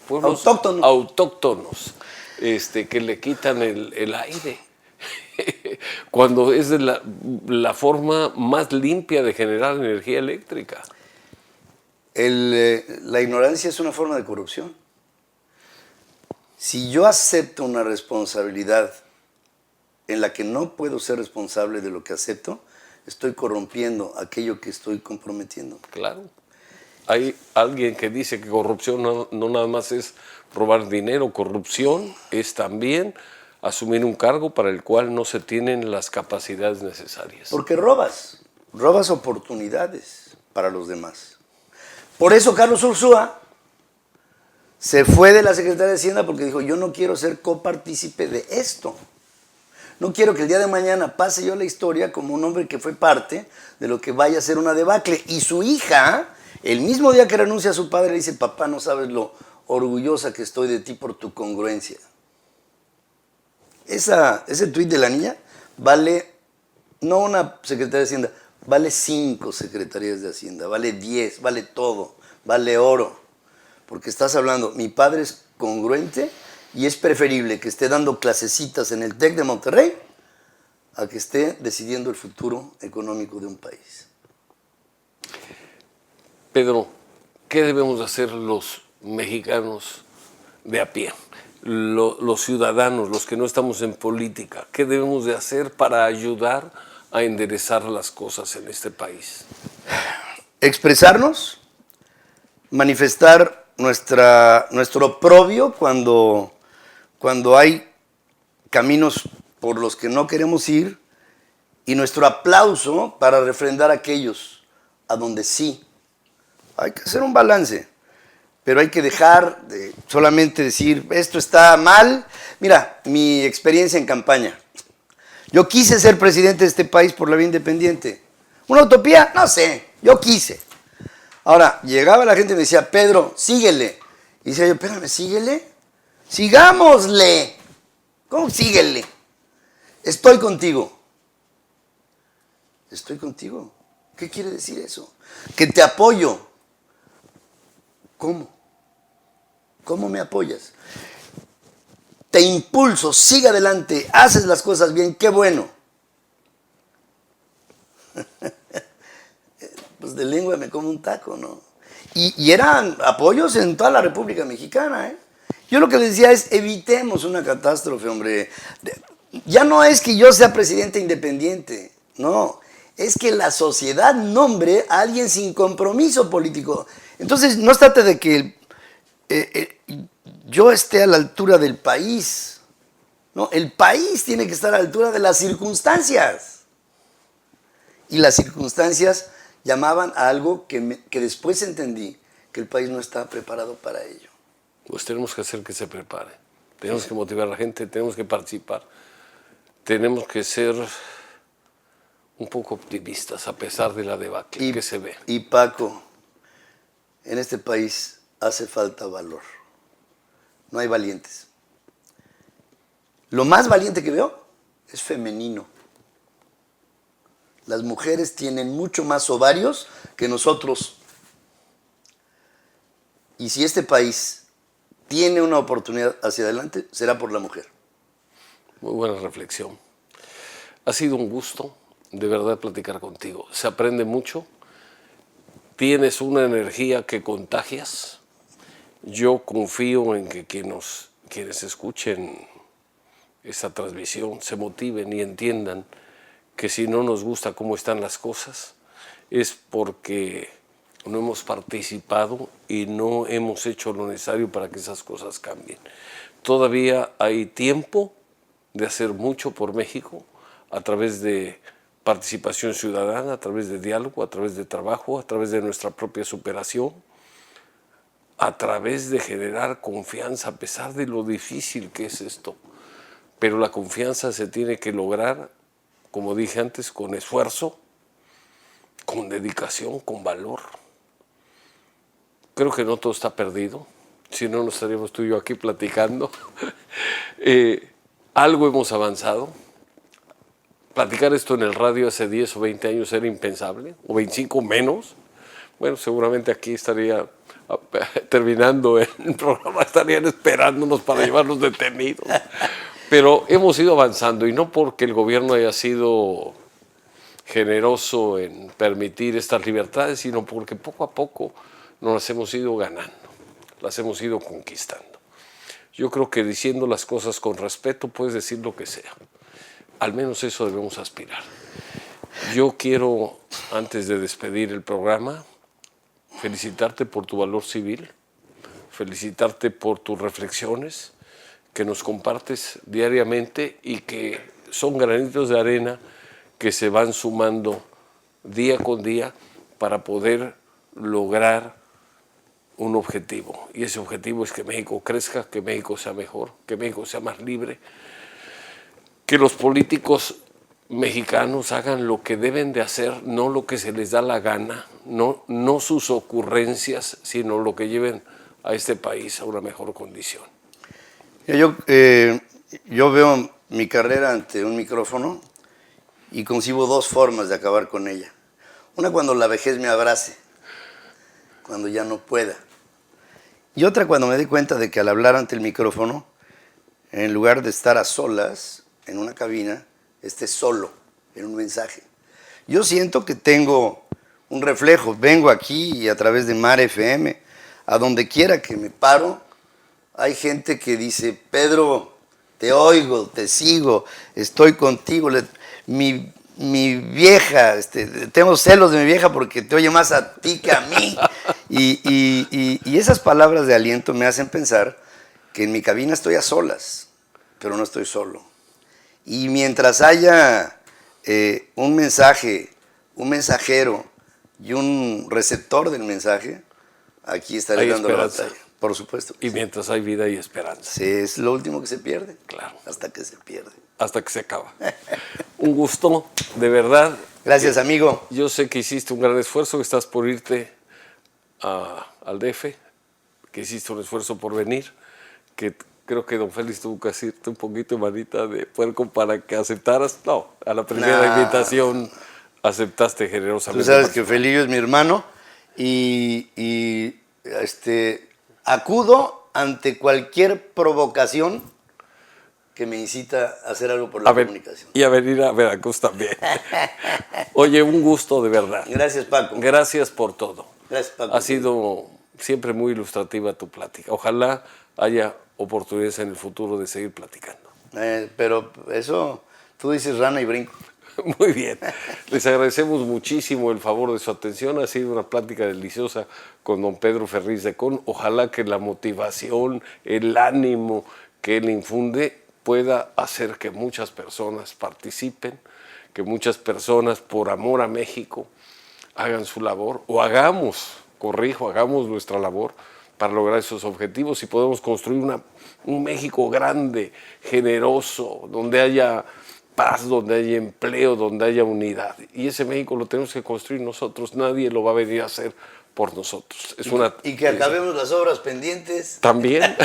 pueblos autóctonos, que le quitan el aire. Cuando es de la forma más limpia de generar energía eléctrica. La ignorancia es una forma de corrupción. Si yo acepto una responsabilidad en la que no puedo ser responsable de lo que acepto, estoy corrompiendo aquello que estoy comprometiendo. Claro. Hay alguien que dice que corrupción no nada más es robar dinero, corrupción es también asumir un cargo para el cual no se tienen las capacidades necesarias. Porque robas oportunidades para los demás. Por eso Carlos Ursúa se fue de la Secretaría de Hacienda porque dijo, yo no quiero ser copartícipe de esto. No quiero que el día de mañana pase yo la historia como un hombre que fue parte de lo que vaya a ser una debacle. Y su hija, el mismo día que renuncia a su padre, le dice, papá, no sabes lo orgullosa que estoy de ti por tu congruencia. Ese tuit de la niña vale, no una Secretaría de Hacienda, vale 5 Secretarías de Hacienda, vale 10, vale todo, vale oro. Porque estás hablando, mi padre es congruente y es preferible que esté dando clasecitas en el TEC de Monterrey a que esté decidiendo el futuro económico de un país. Pedro, ¿qué debemos hacer los mexicanos de a pie? Los ciudadanos, los que no estamos en política, ¿qué debemos de hacer para ayudar a enderezar las cosas en este país? Expresarnos, manifestar nuestro oprobio cuando hay caminos por los que no queremos ir y nuestro aplauso para refrendar a aquellos a donde sí. Hay que hacer un balance. Pero hay que dejar de solamente decir, esto está mal. Mira, mi experiencia en campaña. Yo quise ser presidente de este país por la vía independiente. ¿Una utopía? No sé, yo quise. Ahora, llegaba la gente y me decía, Pedro, síguele. Y decía yo, espérame, ¿síguele? ¡Sigámosle! ¿Cómo síguele? Estoy contigo. Estoy contigo. ¿Qué quiere decir eso? Que te apoyo. ¿Cómo? ¿Cómo me apoyas? Te impulso, sigue adelante, haces las cosas bien, qué bueno. Pues de lengua me como un taco, ¿no? Y eran apoyos en toda la República Mexicana, ¿eh? Yo lo que les decía es, evitemos una catástrofe, hombre. Ya no es que yo sea presidente independiente, no. Es que la sociedad nombre a alguien sin compromiso político. Entonces, no se trata de que yo esté a la altura del país. No, el país tiene que estar a la altura de las circunstancias. Y las circunstancias llamaban a algo que después entendí, que el país no estaba preparado para ello. Pues tenemos que hacer que se prepare. Tenemos que motivar a la gente, tenemos que participar. Tenemos que ser un poco optimistas a pesar de la debacle que se ve. Y Paco, en este país hace falta valor. No hay valientes. Lo más valiente que veo es femenino. Las mujeres tienen mucho más ovarios que nosotros. Y si este país tiene una oportunidad hacia adelante, será por la mujer. Muy buena reflexión. Ha sido un gusto, de verdad, platicar contigo. Se aprende mucho. Tienes una energía que contagias. Yo confío en que quienes escuchen esta transmisión se motiven y entiendan que si no nos gusta cómo están las cosas es porque no hemos participado y no hemos hecho lo necesario para que esas cosas cambien. Todavía hay tiempo de hacer mucho por México a través de participación ciudadana, a través de diálogo, a través de trabajo, a través de nuestra propia superación, a través de generar confianza a pesar de lo difícil que es esto. Pero la confianza se tiene que lograr, como dije antes, con esfuerzo, con dedicación, con valor. Creo que no todo está perdido, si no, no estaríamos tú y yo aquí platicando. Algo hemos avanzado. platicar esto en el radio hace 10 o 20 años era impensable, o 25 menos. Bueno, seguramente aquí estaría terminando el programa, estarían esperándonos para llevarlos detenidos. Pero hemos ido avanzando, y no porque el gobierno haya sido generoso en permitir estas libertades, sino porque poco a poco nos las hemos ido ganando, las hemos ido conquistando. Yo creo que diciendo las cosas con respeto puedes decir lo que sea. Al menos eso debemos aspirar. Yo quiero, antes de despedir el programa, felicitarte por tu valor civil, felicitarte por tus reflexiones que nos compartes diariamente y que son granitos de arena que se van sumando día con día para poder lograr un objetivo. Y ese objetivo es que México crezca, que México sea mejor, que México sea más libre, que los políticos mexicanos hagan lo que deben de hacer, no lo que se les da la gana, no sus ocurrencias, sino lo que lleven a este país a una mejor condición. Yo veo mi carrera ante un micrófono y concibo dos formas de acabar con ella. Una, cuando la vejez me abrace, cuando ya no pueda. Y otra, cuando me dé cuenta de que al hablar ante el micrófono, en lugar de estar a solas en una cabina, esté solo en un mensaje. Yo siento que tengo un reflejo. Vengo aquí y a través de Mar FM, a donde quiera que me paro, hay gente que dice: Pedro, te oigo, te sigo, estoy contigo. Mi vieja, tengo celos de mi vieja porque te oye más a ti que a mí. Y esas palabras de aliento me hacen pensar que en mi cabina estoy a solas, pero no estoy solo. Y mientras haya un mensaje, un mensajero y un receptor del mensaje, aquí estaré dando la batalla. Por supuesto. Y mientras hay vida y esperanza. Sí, es lo último que se pierde. Claro. Hasta que se pierde. Hasta que se acaba. Un gusto, de verdad. Gracias, amigo. Yo sé que hiciste un gran esfuerzo, que estás por irte al DF, que hiciste un esfuerzo por venir, que creo que don Félix tuvo que hacerte un poquito, manita, de puerco para que aceptaras. No, a la primera invitación aceptaste generosamente. Tú sabes que Felillo es mi hermano y acudo ante cualquier provocación que me incita a hacer algo por la comunicación. Y a venir a Veracruz también. Oye, un gusto de verdad. Gracias, Paco. Gracias por todo. Gracias, Paco. Ha sido siempre muy ilustrativa tu plática. Ojalá haya oportunidades en el futuro de seguir platicando. Pero eso, tú dices rana y brinco. Muy bien. Les agradecemos muchísimo el favor de su atención. Ha sido una plática deliciosa con don Pedro Ferriz de Con. Ojalá que la motivación, el ánimo que él infunde pueda hacer que muchas personas participen, que muchas personas por amor a México hagan su labor, o hagamos nuestra labor para lograr esos objetivos y podemos construir un México grande, generoso, donde haya paz, donde haya empleo, donde haya unidad. Y ese México lo tenemos que construir nosotros, nadie lo va a venir a hacer por nosotros. Y que acabemos las obras pendientes. También,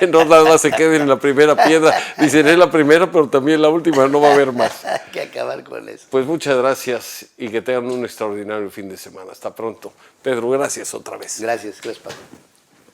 no nada más se queden en la primera piedra. Dicen, es la primera, pero también la última, no va a haber más. Hay que acabar con eso. Pues muchas gracias y que tengan un extraordinario fin de semana. Hasta pronto. Pedro, gracias otra vez. Gracias, Paco.